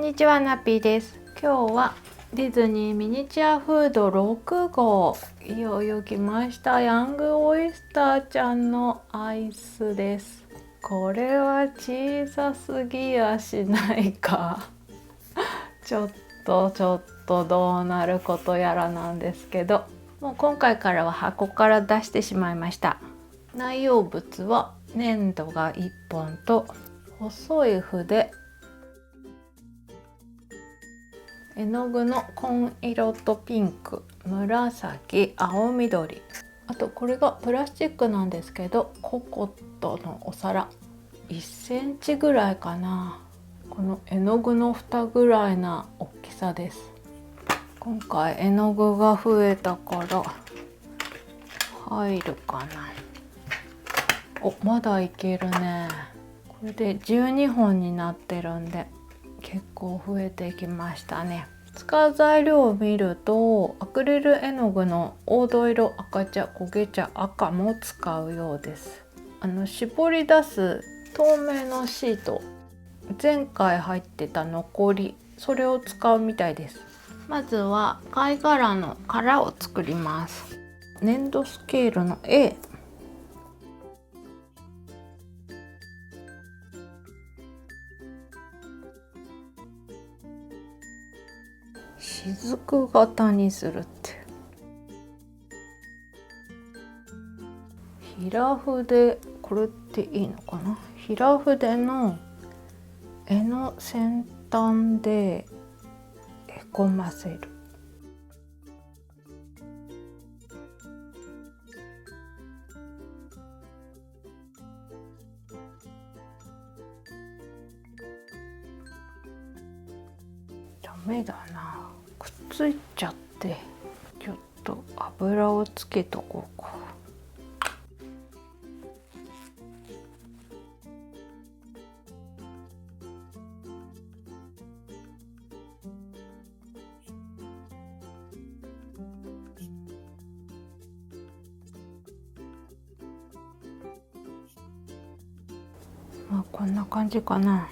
にちは、ナッピーです。今日はディズニーミニチュアフード6号、いよいよ来ました。ヤングオイスターちゃんのアイスです。これは小さすぎやしないかちょっとどうなることやらなんですけど、もう今回からは箱から出してしまいました。内容物は粘土が1本と細い筆、絵の具の紺色とピンク、紫、青緑、あとこれがプラスチックなんですけど、ココットのお皿1センチぐらいかな。この絵の具の蓋ぐらいな大きさです。今回絵の具が増えたから入るかな。お、まだいけるね。これで12本になってるんで結構増えてきましたね。使う材料を見るとアクリル絵の具の黄土色、赤茶、焦げ茶、赤も使うようです。絞り出す透明のシート、前回入ってた残り、それを使うみたいです。まずは貝殻の殻を作ります。粘土スケールの A、雫型にするって。平筆、これっていいのかな。平筆の絵の先端でへこませる。ダメだな、くっついちゃって。ちょっと油をつけとこうか。まあこんな感じかな。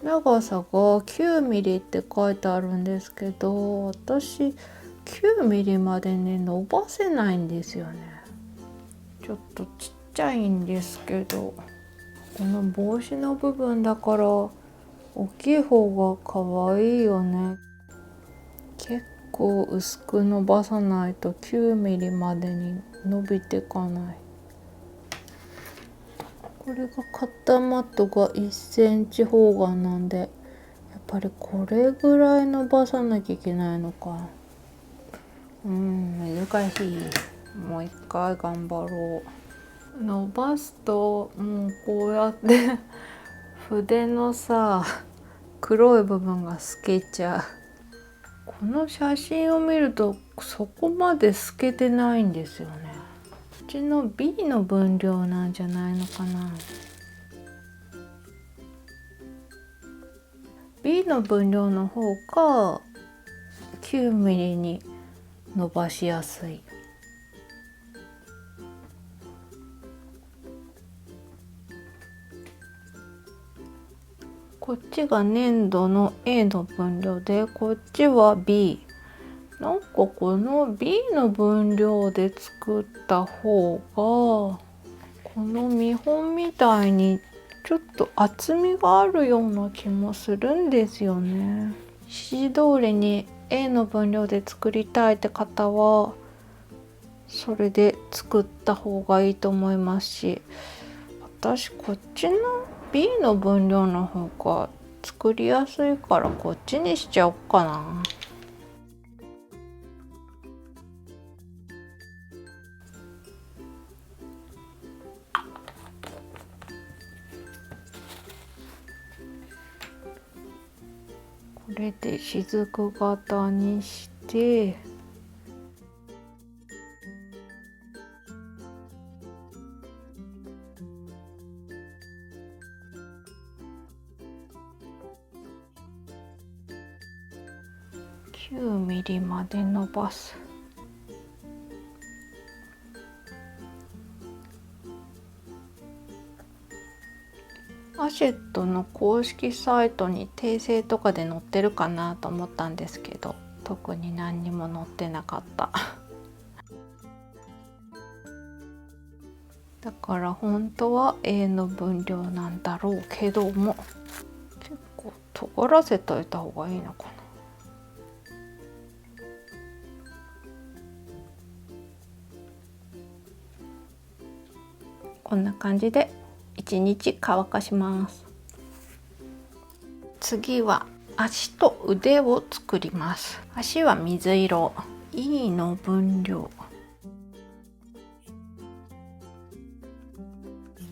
長さが9ミリって書いてあるんですけど、私9ミリまでね伸ばせないんですよね。ちょっとちっちゃいんですけど、この帽子の部分だから大きい方が可愛いよね。結構薄く伸ばさないと9ミリまでに伸びてかない。これがカッターマットが1センチ方眼なんで、やっぱりこれぐらい伸ばさなきゃいけないのか。難しい。もう一回頑張ろう。伸ばすともうこうやって筆のさ、黒い部分が透けちゃう。この写真を見るとそこまで透けてないんですよね。うちの B の分量なんじゃないのかな。 B の分量の方が9ミリに伸ばしやすい。こっちが粘土の A の分量で、こっちは B。 なんかこの B の分量で作った方がこの見本みたいにちょっと厚みがあるような気もするんですよね。指示通りに A の分量で作りたいって方はそれで作った方がいいと思いますし、私こっちの B の分量の方が作りやすいからこっちにしちゃおうかな。これで雫型にして、9ミリまで伸ばす。シェットの公式サイトに訂正とかで載ってるかなと思ったんですけど、特に何にも載ってなかっただから本当は A の分量なんだろうけども、結構尖らせといた方がいいのかな。こんな感じで1日乾かします。次は足と腕を作ります。足は水色 E の分量、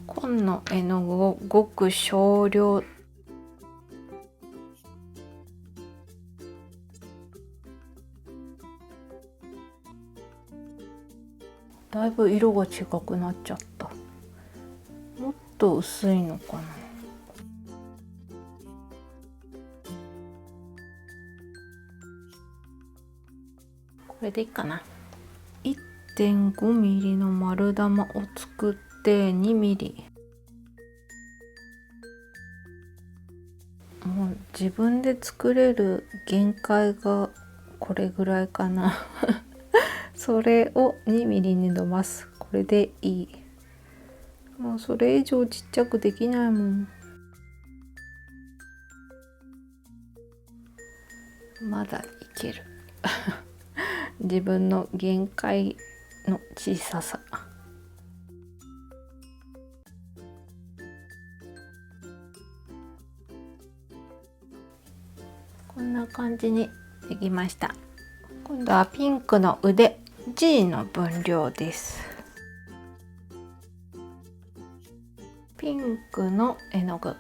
紺の絵の具をごく少量、だいぶ色が違くなっちゃった。もっと薄いのかな。これでいいかな。1.5 ミリの丸玉を作って2ミリ。もう自分で作れる限界がこれぐらいかなそれを2ミリに伸ばす。これでいい。もうそれ以上ちっちゃくできないもん。まだいける自分の限界の小ささ。こんな感じにできました。今度はピンクの腕 G の分量です。ピンクの絵の具、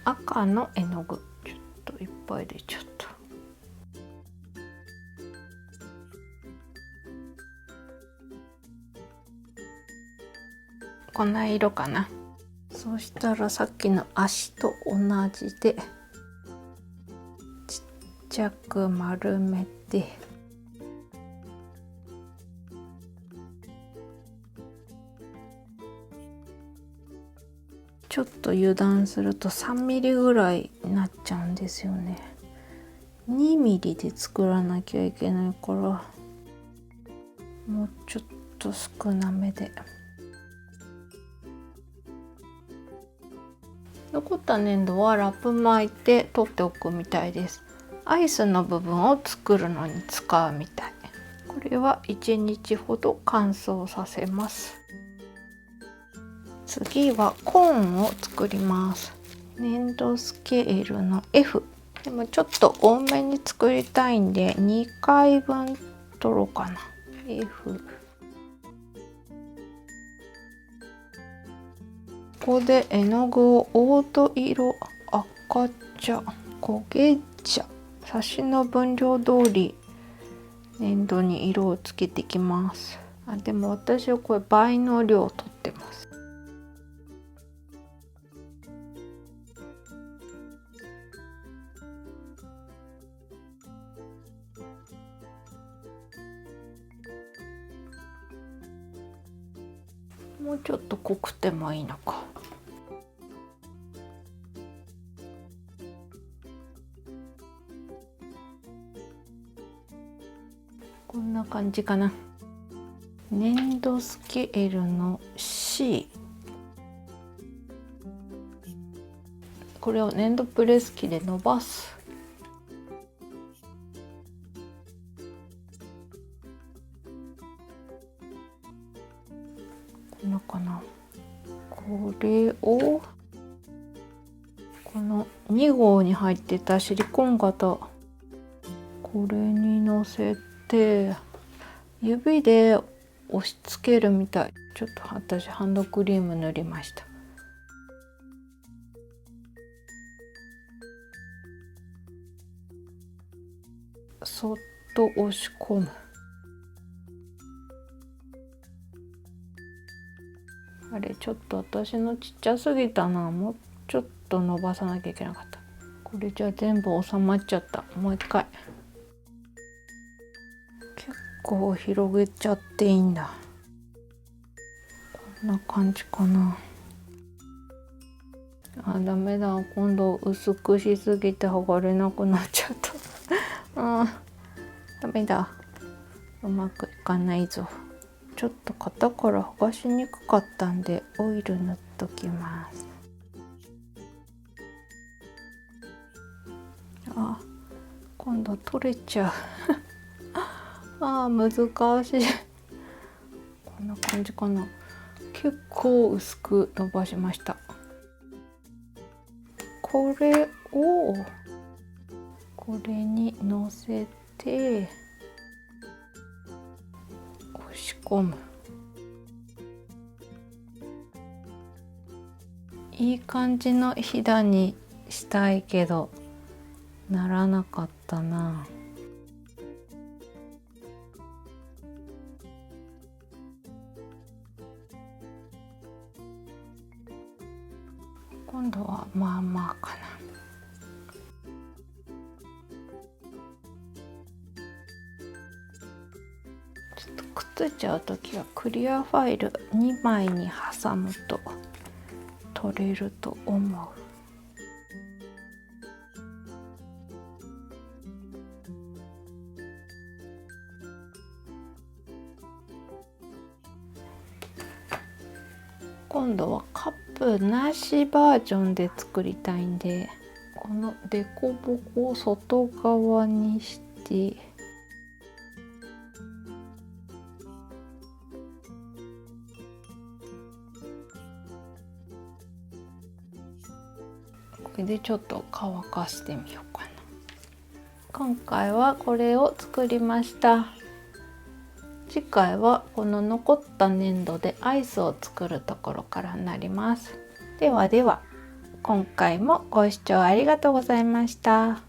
赤の絵の具、ちょっといっぱい出ちゃった。こんな色かな。そしたらさっきの足と同じでちっちゃく丸めて、ちょっと油断すると3ミリぐらいになっちゃうんですよね。2ミリで作らなきゃいけないから、もうちょっと少なめで。残った粘土はラップ巻いて取っておくみたいです。アイスの部分を作るのに使うみたい。これは1日ほど乾燥させます。次はコーンを作ります。粘土スケールの F。でもちょっと多めに作りたいんで2回分取ろうかな。F。ここで絵の具を黄土色、赤茶、焦げ茶、サシの分量通り粘土に色をつけていきます。でも私はこれ倍の量を取ってます。もうちょっと濃くてもいいのか。こんな感じかな。粘土スケールの C。これを粘土プレス機で伸ばす。こんなかな。これをこの2号に入ってたシリコン型、これにのせて指で押し付けるみたい。ちょっと私ハンドクリーム塗りました。そっと押し込む。あれちょっと私のちっちゃすぎたな。もうちょっと伸ばさなきゃいけなかった。これじゃ全部収まっちゃった。もう一回。結構広げちゃっていいんだ。ここんな感じかな。あ、ダメだ、今度薄くしすぎて剥がれなくなっちゃったダメだ、うまくいかないぞ。ちょっと型から剥がしにくかったんでオイル塗っときます。あ、今度取れちゃう難しいこんな感じかな。結構薄く伸ばしました。これをこれにのせて押し込む。いい感じのひだにしたいけどならなかったな。今度はまあまあかな。ちょっとくっついちゃう時はクリアファイル2枚に挟むと取れると思う。今度はカップなしバージョンで作りたいんで、このデコボコを外側にしてこれでちょっと乾かしてみようかな。今回はこれを作りました。次回はこの残った粘土でアイスを作るところからになります。ではでは、今回もご視聴ありがとうございました。